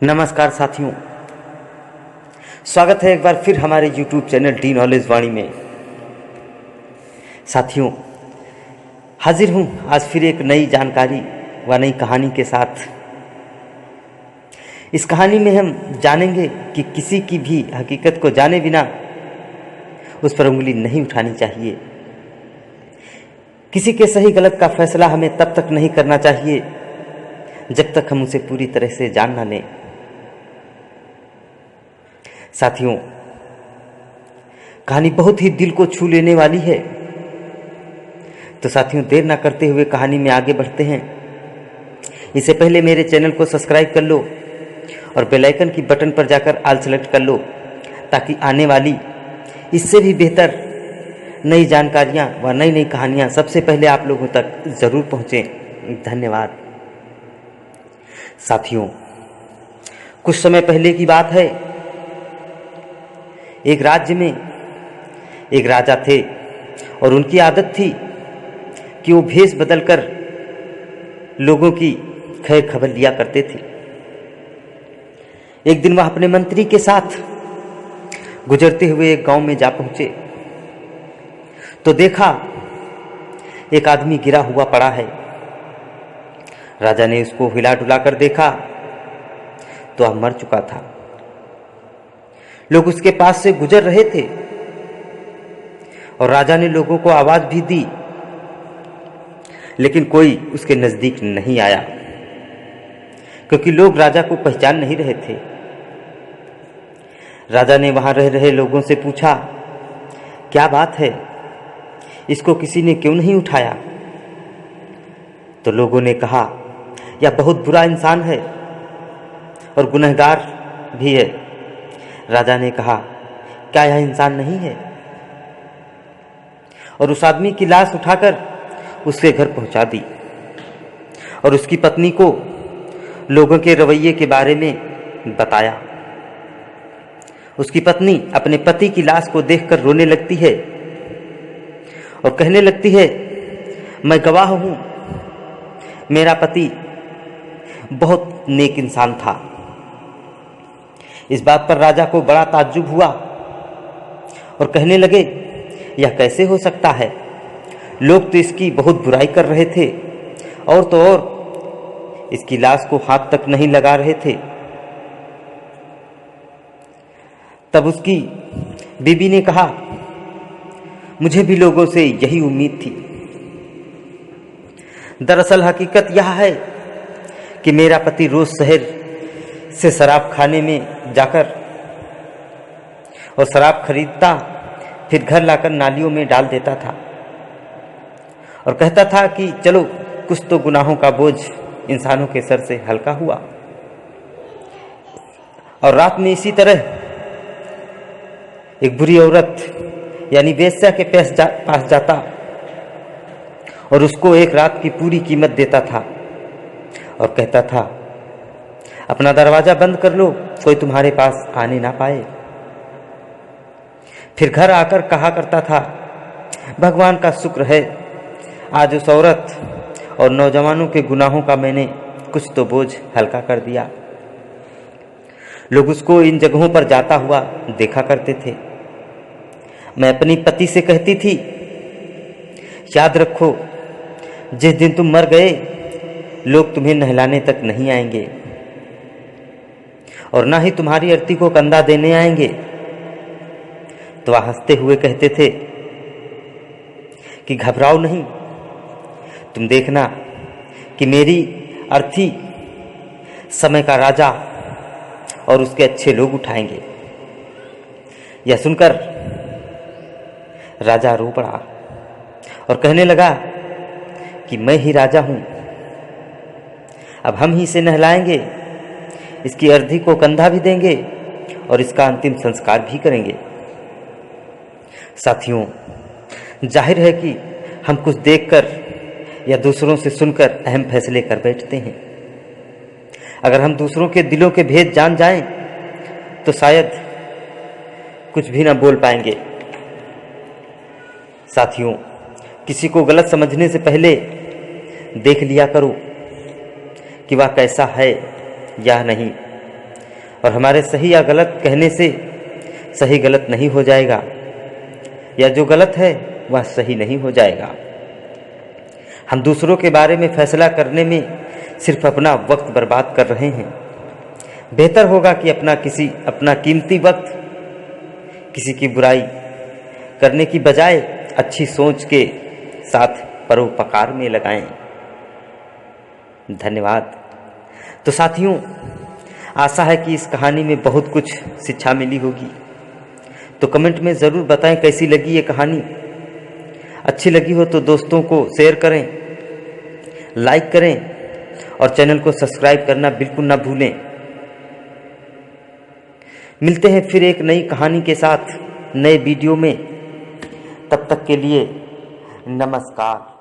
नमस्कार साथियों, स्वागत है एक बार फिर हमारे YouTube चैनल डी नॉलेज वाणी में। साथियों, हाजिर हूँ आज फिर एक नई जानकारी व नई कहानी के साथ। इस कहानी में हम जानेंगे कि किसी की भी हकीकत को जाने बिना उस पर उंगली नहीं उठानी चाहिए। किसी के सही गलत का फैसला हमें तब तक नहीं करना चाहिए जब तक हम उसे पूरी तरह से जान ना लें। साथियों, कहानी बहुत ही दिल को छू लेने वाली है। तो साथियों, देर ना करते हुए कहानी में आगे बढ़ते हैं। इससे पहले मेरे चैनल को सब्सक्राइब कर लो और बेल आइकन की बटन पर जाकर ऑल सेलेक्ट कर लो, ताकि आने वाली इससे भी बेहतर नई जानकारियां व नई नई कहानियां सबसे पहले आप लोगों तक जरूर पहुंचें। धन्यवाद। साथियों, कुछ समय पहले की बात है। एक राज्य में एक राजा थे और उनकी आदत थी कि वो भेष बदलकर लोगों की खैर खबर लिया करते थे। एक दिन वह अपने मंत्री के साथ गुजरते हुए एक गांव में जा पहुंचे तो देखा एक आदमी गिरा हुआ पड़ा है। राजा ने उसको हिला डुला कर देखा तो वह मर चुका था। लोग उसके पास से गुजर रहे थे और राजा ने लोगों को आवाज भी दी, लेकिन कोई उसके नजदीक नहीं आया, क्योंकि लोग राजा को पहचान नहीं रहे थे। राजा ने वहां रह रहे लोगों से पूछा, क्या बात है, इसको किसी ने क्यों नहीं उठाया? तो लोगों ने कहा, यह बहुत बुरा इंसान है और गुनहगार भी है। राजा ने कहा, क्या यह इंसान नहीं है? और उस आदमी की लाश उठाकर उसके घर पहुंचा दी और उसकी पत्नी को लोगों के रवैये के बारे में बताया। उसकी पत्नी अपने पति की लाश को देखकर रोने लगती है और कहने लगती है, मैं गवाह हूं, मेरा पति बहुत नेक इंसान था। इस बात पर राजा को बड़ा ताज्जुब हुआ और कहने लगे, यह कैसे हो सकता है? लोग तो इसकी बहुत बुराई कर रहे थे और तो और इसकी लाश को हाथ तक नहीं लगा रहे थे। तब उसकी बीबी ने कहा, मुझे भी लोगों से यही उम्मीद थी। दरअसल हकीकत यह है कि मेरा पति रोज शहर से शराब खाने में जाकर और शराब खरीदता, फिर घर लाकर नालियों में डाल देता था और कहता था कि चलो कुछ तो गुनाहों का बोझ इंसानों के सर से हल्का हुआ। और रात में इसी तरह एक बुरी औरत यानी वेश्या के पास जाता और उसको एक रात की पूरी कीमत देता था और कहता था, अपना दरवाजा बंद कर लो, कोई तुम्हारे पास आने ना पाए। फिर घर आकर कहा करता था, भगवान का शुक्र है, आज उस औरत और नौजवानों के गुनाहों का मैंने कुछ तो बोझ हल्का कर दिया। लोग उसको इन जगहों पर जाता हुआ देखा करते थे। मैं अपनी पति से कहती थी, याद रखो, जिस दिन तुम मर गए लोग तुम्हें नहलाने तक नहीं आएंगे और ना ही तुम्हारी अर्थी को कंधा देने आएंगे। तो वह हंसते हुए कहते थे कि घबराओ नहीं, तुम देखना कि मेरी अर्थी समय का राजा और उसके अच्छे लोग उठाएंगे। यह सुनकर राजा रो पड़ा और कहने लगा कि मैं ही राजा हूं, अब हम ही इसे नहलाएंगे, इसकी अर्धी को कंधा भी देंगे और इसका अंतिम संस्कार भी करेंगे। साथियों, जाहिर है कि हम कुछ देखकर या दूसरों से सुनकर अहम फैसले कर बैठते हैं। अगर हम दूसरों के दिलों के भेद जान जाएं तो शायद कुछ भी ना बोल पाएंगे। साथियों, किसी को गलत समझने से पहले देख लिया करो कि वह कैसा है या नहीं। और हमारे सही या गलत कहने से सही गलत नहीं हो जाएगा, या जो गलत है वह सही नहीं हो जाएगा। हम दूसरों के बारे में फैसला करने में सिर्फ अपना वक्त बर्बाद कर रहे हैं। बेहतर होगा कि अपना कीमती वक्त किसी की बुराई करने की बजाय अच्छी सोच के साथ परोपकार में लगाएं। धन्यवाद। तो साथियों, आशा है कि इस कहानी में बहुत कुछ शिक्षा मिली होगी। तो कमेंट में ज़रूर बताएं कैसी लगी ये कहानी। अच्छी लगी हो तो दोस्तों को शेयर करें, लाइक करें और चैनल को सब्सक्राइब करना बिल्कुल ना भूलें। मिलते हैं फिर एक नई कहानी के साथ नए वीडियो में। तब तक के लिए नमस्कार।